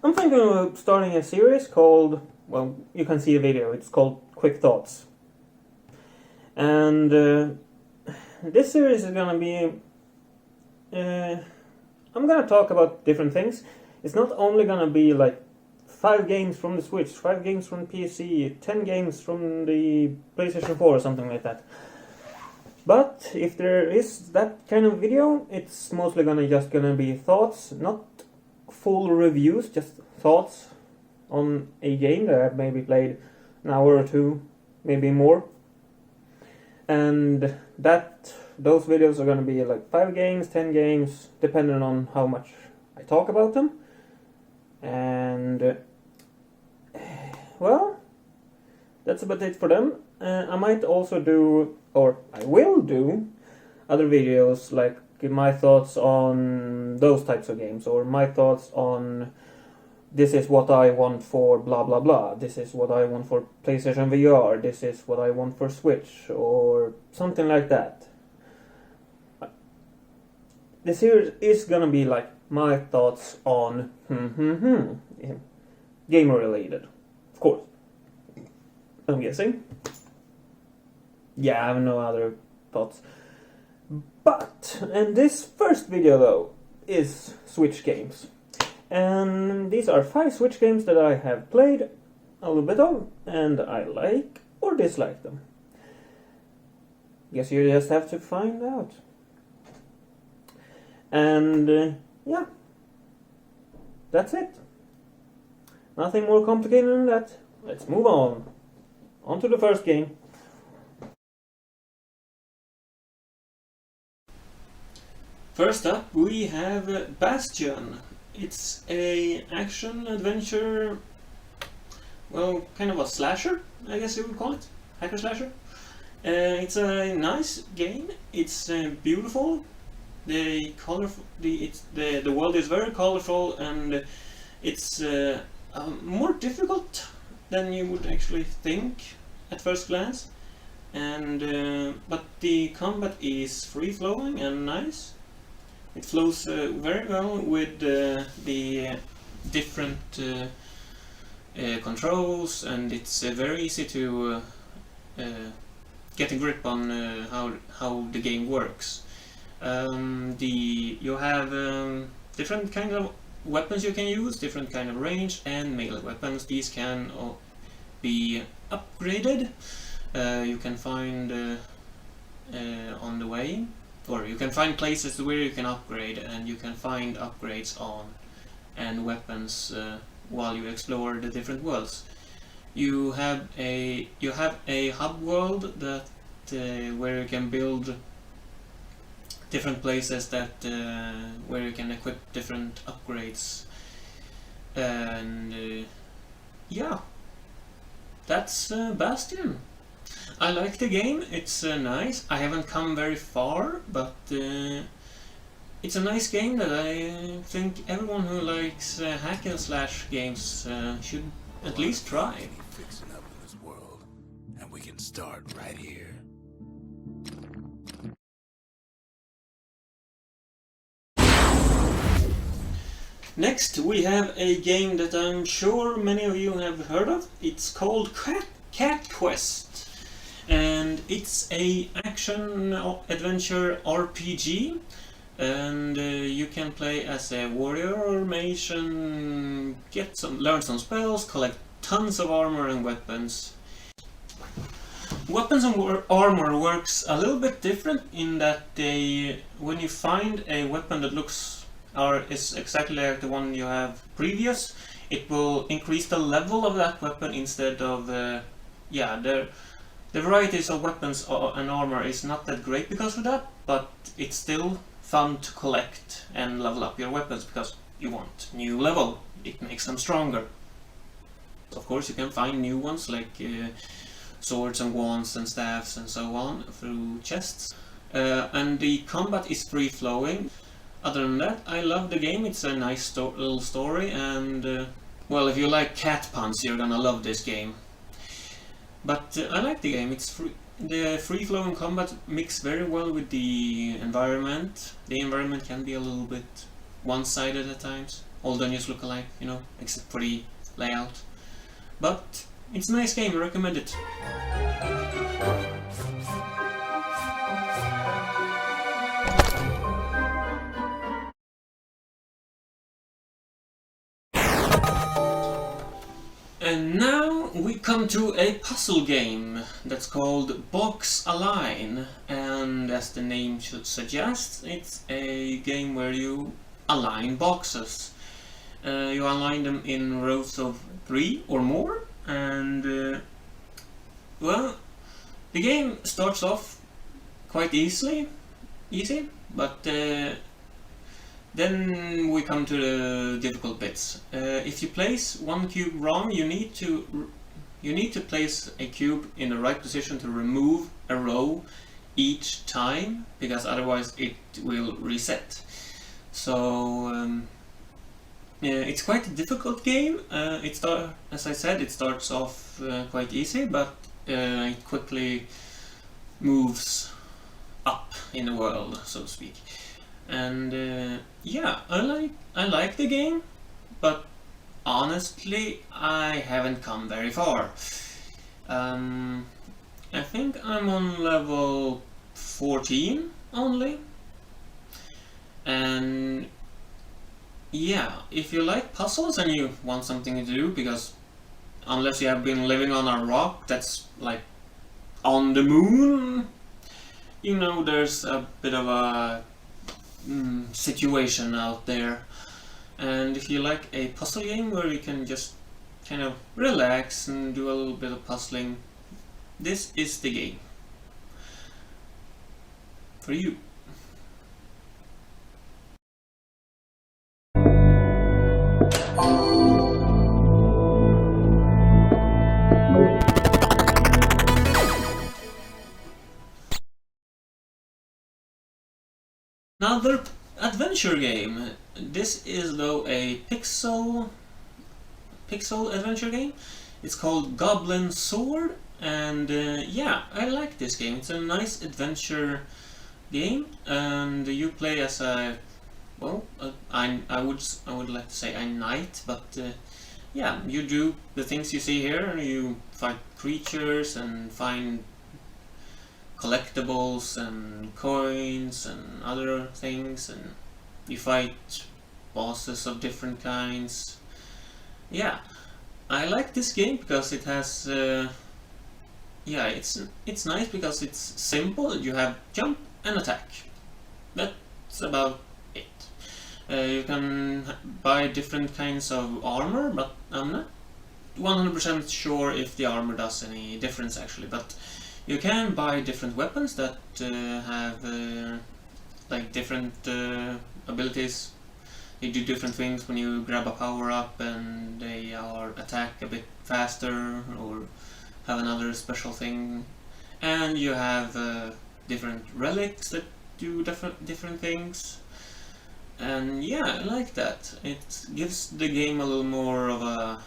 I'm thinking of starting a series called, well, you can see a video, it's called Quick Thoughts. And this series is gonna be, I'm gonna talk about different things. It's not only gonna be like 5 games from the Switch, 5 games from the PC, 10 games from the PlayStation 4 or something like that. But if there is that kind of video, it's mostly just gonna be thoughts, not full reviews, just thoughts on a game that I've maybe played an hour or two, maybe more. And those videos are gonna be like 5 games, 10 games, depending on how much I talk about them. And well, that's about it for them. I might also do, or I will do, other videos like my thoughts on those types of games, or my thoughts on this is what I want for blah blah blah, this is what I want for PlayStation VR, this is what I want for Switch, or something like that. The series is gonna be like my thoughts on gamer related, of course. I'm guessing. Yeah, I have no other thoughts. And this first video though is Switch games. And these are 5 Switch games that I have played a little bit of, and I like or dislike them. Guess you just have to find out. And yeah, that's it. Nothing more complicated than that. Let's move on. On to the first game. First up, we have Bastion. It's a action-adventure, well, kind of a slasher, I guess you would call it. Hacker slasher. It's a nice game. It's beautiful. The world is very colorful, and it's more difficult than you would actually think at first glance. And but the combat is free-flowing and nice. It flows very well with the different controls, and it's very easy to get a grip on how the game works. You have different kind of weapons you can use, different kind of range and melee weapons. These can be upgraded. You can find on the way, or you can find places where you can upgrade, and you can find upgrades on and weapons while you explore the different worlds. You have a hub world that where you can build different places that where you can equip different upgrades, and yeah, that's Bastion. I like the game, it's nice. I haven't come very far, but it's a nice game that I think everyone who likes hack and slash games should at least try. Fixing up in this world, and we can start right here. Next, we have a game that I'm sure many of you have heard of. It's called Cat Quest, and it's a action adventure RPG, and you can play as a warrior or mage and learn some spells, collect tons of armor and weapons. Weapons and armor works a little bit different in that when you find a weapon that is exactly like the one you have previous, it will increase the level of that weapon instead of the varieties of weapons and armor is not that great because of that, but it's still fun to collect and level up your weapons because you want new level. It makes them stronger. Of course, you can find new ones like swords and wands and staffs and so on through chests. And the combat is free-flowing. Other than that, I love the game. It's a nice little story, and well, if you like cat puns, you're gonna love this game. But I like the game. The free-flowing combat mix very well with the environment. The environment can be a little bit one-sided at times, all dungeons look alike, you know, except for the layout. But it's a nice game, I recommend it. And now we come to a puzzle game that's called Box Align, and as the name should suggest, it's a game where you align boxes. You align them in rows of 3 or more, and well, the game starts off quite easy, but then we come to the difficult bits. If you place one cube wrong, you need to place a cube in the right position to remove a row each time, because otherwise it will reset. So it's quite a difficult game. As I said, it starts off quite easy, but it quickly moves up in the world, so to speak. And yeah, I like the game, but honestly I haven't come very far. I think I'm on level 14 only, and yeah, if you like puzzles and you want something to do, because unless you have been living on a rock that's like on the moon, you know, there's a bit of a situation out there. And if you like a puzzle game where you can just kind of relax and do a little bit of puzzling, this is the game for you. Another adventure game. This is though a pixel adventure game. It's called Goblin Sewer, and yeah, I like this game. It's a nice adventure game, and you play as a I would like to say a knight, but yeah, you do the things you see here. You fight creatures and find collectibles and coins and other things, and you fight bosses of different kinds. Yeah, I like this game because it has yeah, it's nice because it's simple. You have jump and attack. That's about it. You can buy different kinds of armor, but I'm not 100% sure if the armor does any difference actually, but you can buy different weapons that have like different abilities. They do different things when you grab a power up, and they are attack a bit faster or have another special thing. And you have different relics that do different things. And yeah, I like that. It gives the game a little more of a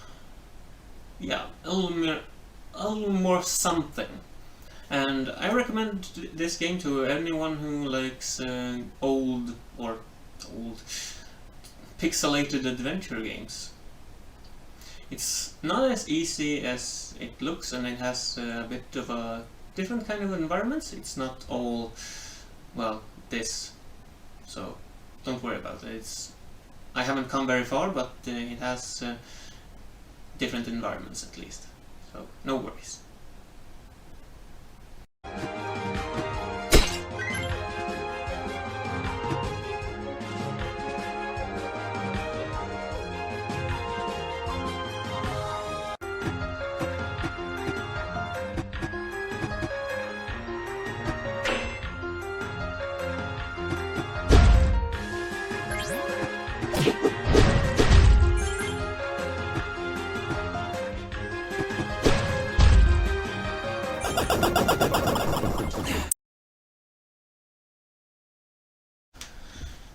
a little more something. And I recommend this game to anyone who likes old pixelated adventure games. It's not as easy as it looks, and it has a bit of a different kind of environments. It's not all, well, this, so don't worry about it. I haven't come very far, but it has different environments at least, so no worries.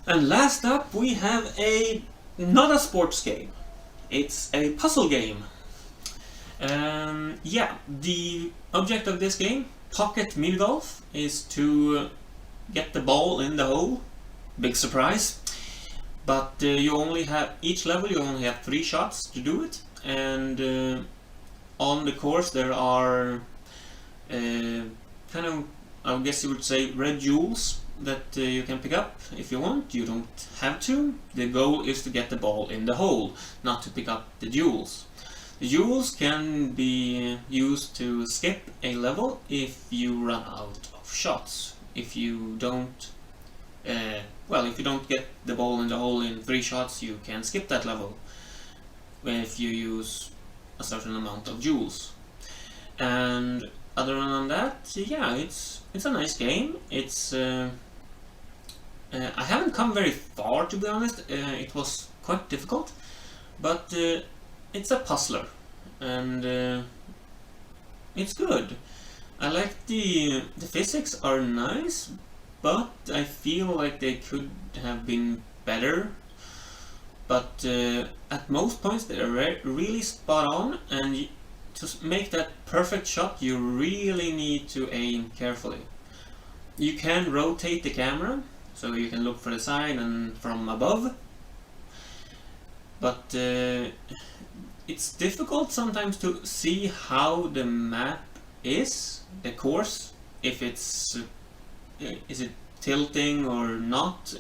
And last up we have not a sports game, it's a puzzle game. Yeah, the object of this game, Socketmigo, is to get the ball in the hole. Big surprise. but you only have, each level you only have 3 shots to do it, and on the course there are kind of, I guess you would say, red jewels that you can pick up if you want. You don't have to. The goal is to get the ball in the hole, not to pick up the jewels. The jewels can be used to skip a level if you run out of shots. If you don't if you don't get the ball in the hole in 3 shots, you can skip that level if you use a certain amount of jewels. And other than that, yeah, it's a nice game. It's I haven't come very far, to be honest. It was quite difficult, but it's a puzzler, and it's good. I like the physics are nice, but I feel like they could have been better. But at most points they're really spot on, and to make that perfect shot you really need to aim carefully. You can rotate the camera, so you can look for the side and from above, but it's difficult sometimes to see how the map is, the course, if it's is it tilting or not,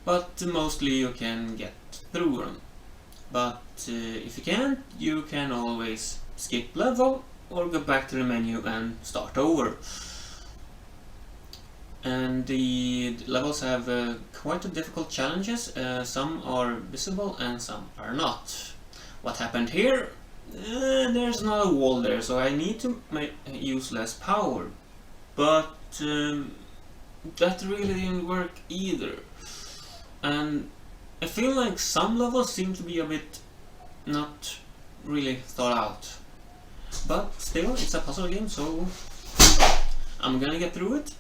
but mostly you can get through them. But if you can't, you can always skip level or go back to the menu and start over. And the levels have quite a difficult challenges. Some are visible and some are not. What happened here? There's not a wall there, so I need to use less power. But that really didn't work either. And I feel like some levels seem to be a bit not really thought out. But still, it's a puzzle game, so I'm gonna get through it.